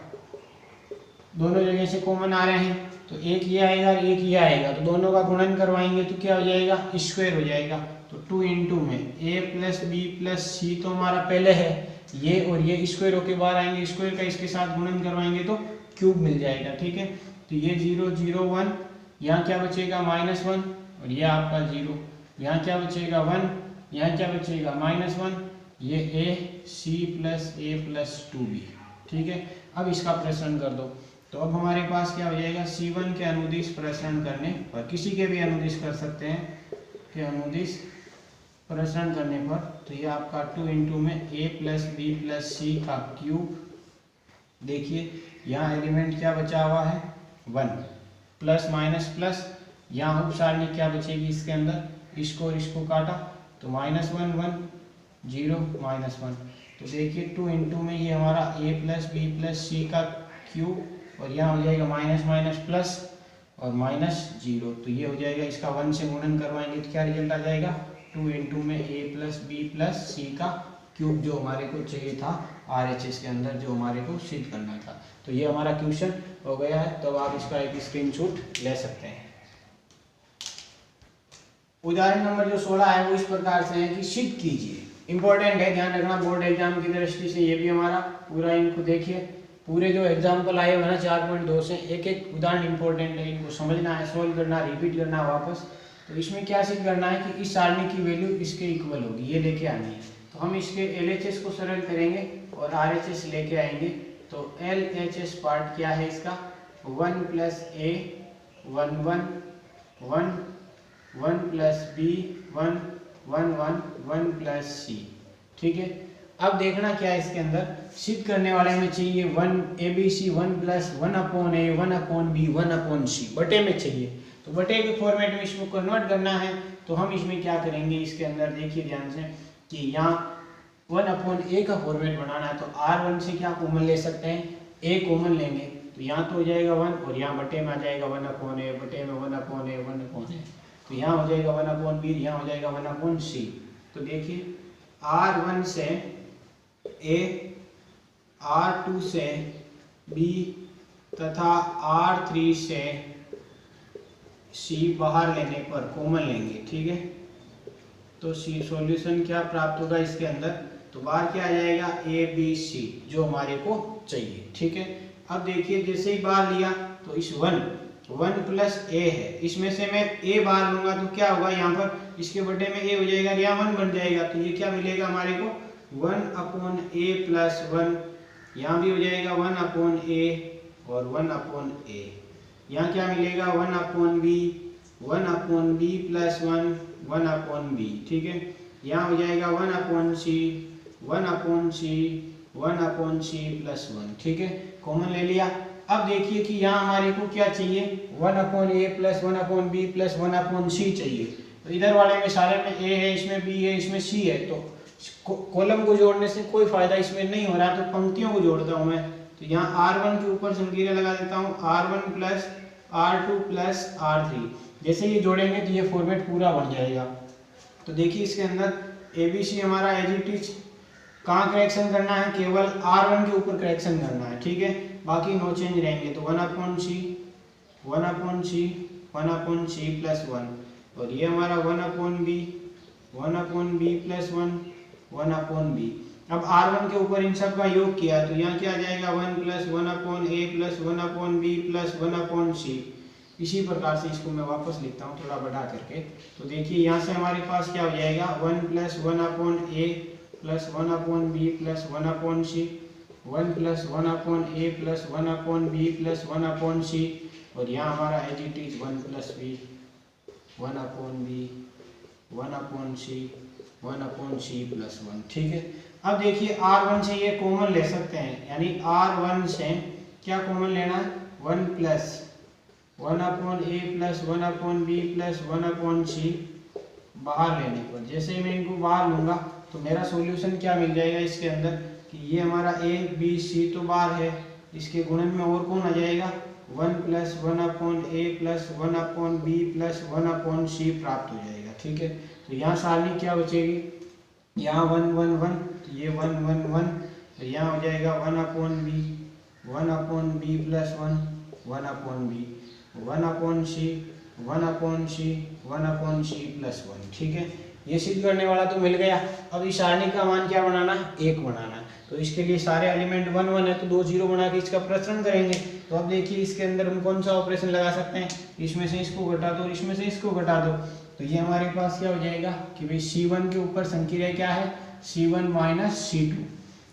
दोनों जगह से कॉमन आ रहे हैं तो एक ये आएगा और एक ये आएगा, तो दोनों का गुणन करवाएंगे तो क्या हो जाएगा स्क्वायर हो जाएगा, तो 2 इंटू में a प्लस बी प्लस सी तो हमारा पहले है ये, और ये स्क्वायर होके बाहर आएंगे, स्क्वायर का इसके साथ गुणन करवाएंगे तो क्यूब मिल जाएगा। ठीक है, तो ये 0 0 1, यहाँ क्या बचेगा माइनस 1, और ये आपका 0, यहाँ क्या बचेगा 1, यहाँ क्या बचेगा माइनस 1, ये a c plus a plus 2b। ठीक है, अब इसका प्रसरण कर दो तो अब हमारे पास क्या हो जाएगा c1 के अनुदिश प्रसरण करने पर, किसी के भी अनुदिश कर सकते हैं कि अनुदिश प्रसरण करने पर, तो ये आपका 2 इंटू में a प्लस बी प्लस सी का क्यूब। देखिए यहाँ एलिमेंट क्या बचा हुआ है 1, प्लस माइनस प्लस, यहाँ उप सारणी क्या बचेगी इसके अंदर, इसको और इसको काटा तो माइनस 1 1 0 माइनस 1, तो देखिए 2 इंटू में ये हमारा a प्लस बी प्लस सी का क्यूब, और यहाँ हो जाएगा माइनस माइनस प्लस और माइनस 0, तो ये हो जाएगा इसका 1 से गुणन करवाएंगे तो क्या रिजल्ट आ जाएगा 2 इंटू में a प्लस बी प्लस सी का क्यूब, जो हमारे को चाहिए था RHS के अंदर जो हमारे को सिद्ध करना था। तो ये हमारा क्वेश्चन हो गया है, तो आप इसका एक स्क्रीनशॉट ले सकते हैं। उदाहरण नंबर जो 16 है वो इस प्रकार से है कि सिद्ध कीजिए। इंपॉर्टेंट है, ध्यान रखना बोर्ड एग्जाम की दृष्टि से। ये भी हमारा पूरा, इनको देखिए, पूरे जो एग्जाम्पल आए हुए ना 4.2 से, एक एक उदाहरण इंपॉर्टेंट है, इनको समझना है, सोल्व करना, रिपीट करना वापस। तो इसमें क्या सिद्ध करना है कि इस सारणी की वैल्यू इसके इक्वल होगी, ये लेके आनी है। तो हम इसके LHS को सरल करेंगे और RHS लेके आएंगे। तो LHS पार्ट क्या है इसका, 1 + A 1 1 1 1 + B 1 1 1 1 + C। ठीक है, अब देखना क्या है इसके अंदर, सिद्ध करने वाले में चाहिए 1 ABC 1 + 1/A 1/B 1/C, बटे में चाहिए। तो बटे के फॉर्मेट में इसको कन्वर्ट करना है। तो हम इसमें क्या करेंगे, इसके अंदर देखिए ध्यान से कि यहाँ 1/A का फॉर्मेट बनाना है। तो R1 से क्या कॉमन ले सकते हैं, A कॉमन लेंगे। तो यहाँ तो हो जाएगा 1 और यहाँ बटे में आ जाएगा 1/A, बटे में 1/A 1/A। तो यहाँ हो जाएगा 1/B, यहाँ हो जाएगा 1/C। तो देखिए R1 से A, R2 से B तथा R3 से C बाहर लेने पर कॉमन लेंगे। ठीक है, तो C सॉल्यूशन क्या प्राप्त होगा इसके अंदर, तो बाहर क्या आ जाएगा ABC जो हमारे को चाहिए। ठीक है, अब देखिए जैसे ही बाहर लिया तो इस 1 + A है, इसमें से मैं A बाहर लूंगा तो क्या होगा, यहाँ पर इसके बटे में A हो जाएगा, यहाँ 1 बन जाएगा। तो ये क्या मिलेगा हमारे को 1/A + 1, यहाँ भी हो जाएगा 1/A और 1/A। यहाँ क्या मिलेगा 1/B 1/B + 1 1/B। ठीक है, यहाँ हो जाएगा 1/C 1/C 1/C + 1। ठीक है, कॉमन ले लिया। अब देखिए कि यहाँ हमारे को क्या चाहिए, 1/A + 1/B + 1/C चाहिए। तो इधर वाले में सारे में A है, इसमें B है, इसमें C है। तो कॉलम को जोड़ने से कोई फायदा इसमें नहीं हो रहा है, तो पंक्तियों को जोड़ता हूँ मैं। तो यहाँ R1 के ऊपर संकीर्ण लगा देता हूँ, R1 + R2 + R3। जैसे ये जोड़ेंगे तो ये फॉर्मेट पूरा बन जाएगा। तो देखिए इसके अंदर ABC हमारा एज इट इज, कहाँ करेक्शन करना है, केवल R1 के ऊपर करेक्शन करना है। ठीक है, बाकी नो चेंज रहेंगे। तो 1/C 1/C 1/C + 1 और ये हमारा 1/B 1/B + 1 1/B। अब R1 के ऊपर इन सब का योग किया तो यहाँ क्या आ जाएगा 1 + 1/A + 1/B + 1/C। इसी प्रकार से इसको मैं वापस लिखता हूँ थोड़ा बढ़ा करके। तो देखिए यहाँ से हमारे पास क्या हो जाएगा 1 + 1/A + 1/B + 1/C 1 + 1/A + 1/B + 1/C और यहाँ हमारा as it is 1 + B 1/B 1/C 1/C + 1। ठीक है, अब देखिए R1 से ये कॉमन ले सकते हैं, यानी R1 से क्या कॉमन लेना है 1 + 1/A + 1/B + 1/C बाहर लेने पर। जैसे ही मैं इनको बाहर लूंगा तो मेरा सॉल्यूशन क्या मिल जाएगा इसके अंदर कि ये हमारा A B C तो बाहर है, इसके गुणन में और कौन आ जाएगा 1 + 1/A + 1/B + 1/C प्राप्त हो जाएगा। ठीक है, तो यहाँ सारणी क्या बचेगी, यहाँ 1 1 1, तो ये 1 1 1, तो यहाँ हो जाएगा 1/B 1/B + 1 1/B 1/C 1/C 1/C + 1। ठीक है, ये सिद्ध करने वाला तो मिल गया। अब इस सारणी का मान क्या बनाना है, 1 बनाना है। तो इसके लिए सारे एलिमेंट 1 1 है तो 2 0 बना के इसका प्रसरण करेंगे। तो अब देखिए इसके अंदर हम कौन सा ऑपरेशन लगा सकते हैं, इसमें से इसको घटा दो, इसमें से इसको घटा दो। तो ये हमारे पास क्या हो जाएगा कि भाई C1 के ऊपर संकीर्ण क्या है C1 - C2।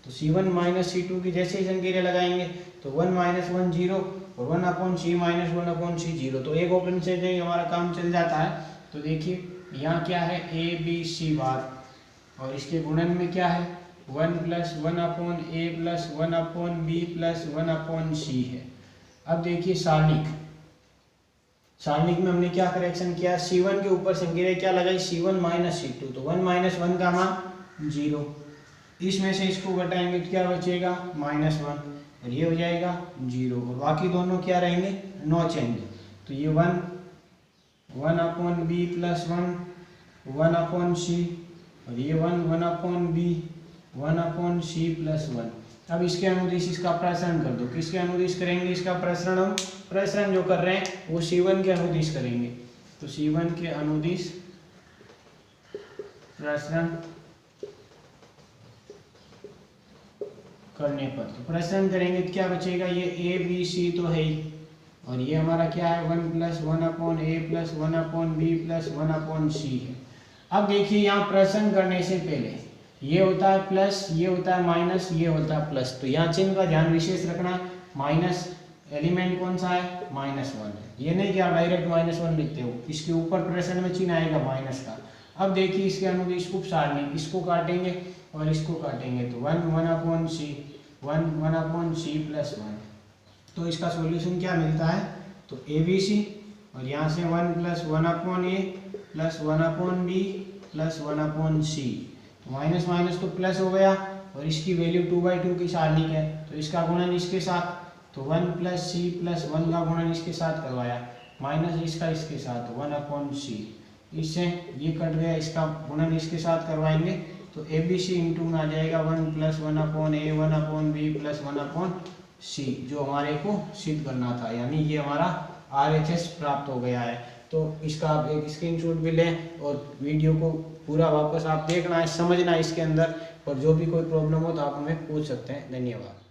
तो C1 - C2 की जैसे ही संकीर्ण लगाएंगे तो 1 - 1 0 और 1/C - 1/C 0। तो एक ऑपरेशन से जो हमारा काम चल जाता है। तो देखिए यहाँ क्या है ABC बार और इसके गुणन में क्या है 1 + 1/A + 1/B + 1/C है। अब देखिए सारणिक में हमने क्या करेक्शन किया, C1 के ऊपर संकीर्ण क्या लगाई C1 - C2। तो 1 - 1 का मान 0, इसमें से इसको घटाएंगे तो क्या बचेगा -1 और ये हो जाएगा 0 और बाकी दोनों क्या रहेंगे नो चेंज। तो ये 1 1/B + 1 1/C और ये 1 1/B 1/C + 1। अब इसके अनुदिश इसका प्रसरण कर दो। किसके अनुदिश करेंगे इसका प्रसरण? हम प्रसरण जो कर रहे हैं वो C1 के अनुदिश करेंगे। तो C1 के अनुदिश प्रसरण करने पर, तो प्रसरण करेंगे तो क्या बचेगा? ये ए बी सी तो है ही, और ये हमारा क्या है? 1 + 1/a + 1/b + 1/c है। अब देखिए यहाँ प्रसरण करने से पहले ये होता है प्लस, ये होता है माइनस, ये होता है प्लस, तो यहाँ चिन्ह का ध्यान विशेष रखना। माइनस एलिमेंट कौन सा है? -1 है। ये नहीं कि आप डायरेक्ट -1 लिखते हो, इसके ऊपर प्रसरण में चिन्ह आएगा माइनस का। अब देखिए इसके अनुदिश उप सारणी, इसको काटेंगे और इसको काटेंगे तो 1/c 1/c + 1। तो इसका सॉल्यूशन क्या मिलता है? तो ABC, और यहाँ से 1 + 1/a + 1/b + 1/c, minus minus तो प्लस हो गया, और इसकी वैल्यू 2/2 की सारणी है, तो इसका गुणन इसके साथ, तो 1 + c + 1 का गुणन इसके साथ करवाया, माइनस इसका इसके साथ 1/c, इससे ये कट गया, इसका गुणन इसके साथ करवाएंगे तो ABC इंटू में आ जाएगा 1 + 1/a 1/b + 1/c, जो हमारे को सिद्ध करना था, यानी ये हमारा RHS प्राप्त हो गया है। तो इसका आप एक स्क्रीनशॉट भी लें और वीडियो को पूरा वापस आप देखना है, समझना है इसके अंदर, और जो भी कोई प्रॉब्लम हो तो आप हमें पूछ सकते हैं। धन्यवाद।